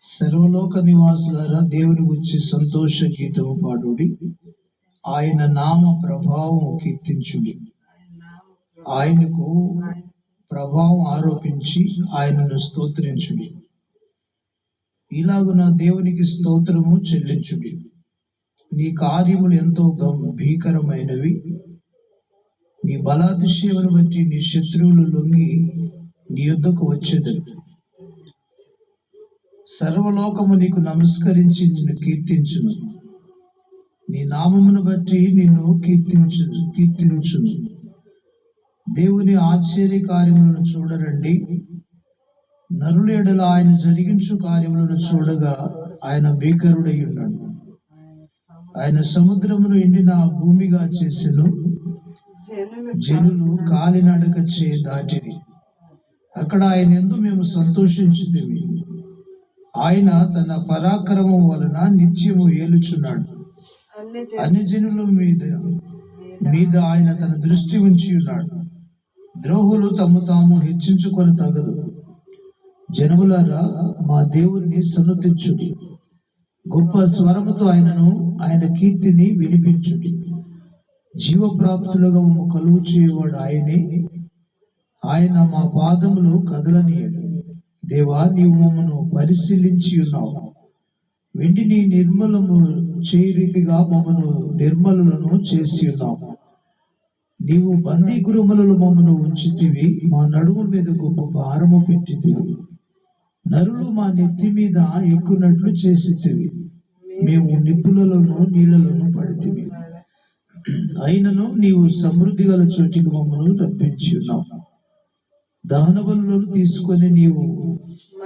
సర్వలోక నివాసులారా దేవుని గురించి సంతోష గీతము పాడుడి, ఆయన నామ ప్రభావం కీర్తించుడి. ఆయనకు ప్రభావం ఆరోపించి ఆయనను స్తోత్రించుడి. ఇలాగున దేవునికి స్తోత్రము చెల్లించుడి. నీ కార్యములు ఎంతో భీకరమైనవి. నీ బలాతిశయమును బట్టి నీ శత్రువులు లొంగి నీ యుద్ధకు వచ్చేదరు. సర్వలోకము నీకు నమస్కరించి నిన్ను కీర్తించును. నీ నామమును బట్టి నిన్ను కీర్తించును. దేవుని ఆశ్చర్య కార్యములను చూడరండి. నరుల ఎడల ఆయన జరిగించు కార్యములను చూడగా ఆయన భీకరుడై ఉన్నాడు. ఆయన సముద్రమును ఎండిన భూమిగా చేసెను. జనులు కాలినడక దాటిని. అక్కడ ఆయన యందు మేము సంతోషించుతిమి. ఆయన తన పరాక్రమం వలన నిత్యము ఏలుచున్నాడు. అన్ని జనుల మీద ఆయన తన దృష్టి ఉంచి ఉన్నాడు. ద్రోహులు తమ తాము హెచ్చించుకొని తగదు. జనములారా, మా దేవుని సన్నతించుడి. గొప్ప స్వరముతో ఆయన కీర్తిని వినిపించుడి. జీవప్రాప్తులుగా మమ్ము కలుగు చేయవాడు ఆయనే. ఆయన మా పాదములు కదలనీయడు. దేవా, నీవు మమ్మను పరిశీలించి ఉన్నావు. వెండిని నిర్మలము చేయ రీతిగా మమ్మను నిర్మలను చేసి ఉన్నావు. నీవు బందీ గృహములలో మమ్మను ఉంచితివి. మా నడుము మీద గొప్ప భారము పెట్టితివి. నరులు మా నెత్తి మీద ఎక్కునట్లు చేసితివి. మేము నిప్పులలోను నీళ్లలోను పడితివి. అయినను నీవు సమృద్ధి గల చోటికి మమ్మను రప్పించి ఉన్నావు. దహన బలులను తీసుకొని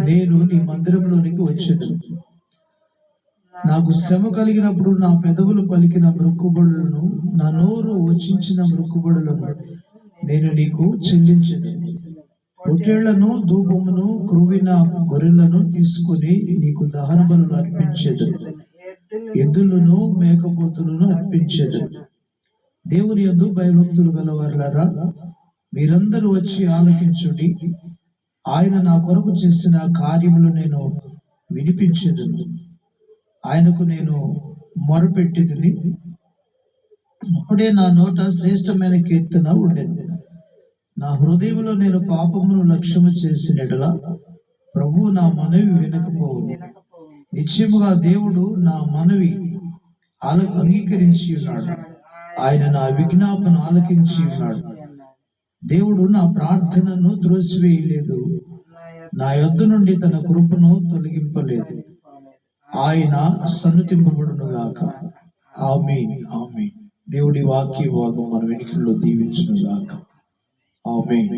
నేను నీ మందిరంలోనికి వచ్చేదను. నాకు శ్రమ కలిగినప్పుడు నా పెదవులు పలికిన మృక్కుబడులను, నా నోరు వచించిన మృక్కుబడులను నేను నీకు చెల్లించేదను. పొట్టేళ్లను, ధూపమును, క్రొవ్విన గొర్రెలను తీసుకొని నీకు దహన బలులు అర్పించేదను. ఎద్దులను, మేకపోతులను అర్పించేదను. దేవుని యందు భయభక్తులు గలవారులారా, మీరందరూ వచ్చి ఆలకించుడి. ఆయన నా కొరకు చేసిన కార్యములు నేను వినిపించేదను. ఆయనకు నేను మొరపెట్టిదిని. అప్పుడే నా నోట శ్రేష్టమైన కీర్తన ఉండేది. నా హృదయంలో నేను పాపమును లక్ష్యము చేసినట్లా ప్రభువు నా మనవి వినకపోవును. నిశ్చయముగా దేవుడు నా మనవి అంగీకరించి ఉన్నాడు. ఆయన నా విజ్ఞాపన ఆలకించి ఉన్నాడు. దేవుడు నా ప్రార్థనను త్రోసివేయలేదు. నా యొద్ద నుండి తన కృపను తొలగింపలేదు. ఆయన సన్నుతింపబడును గాక. ఆమేన్, ఆమేన్. దేవుడి వాక్య భాగం మన వెనుకల్లో దీవించును గాక. ఆమేన్.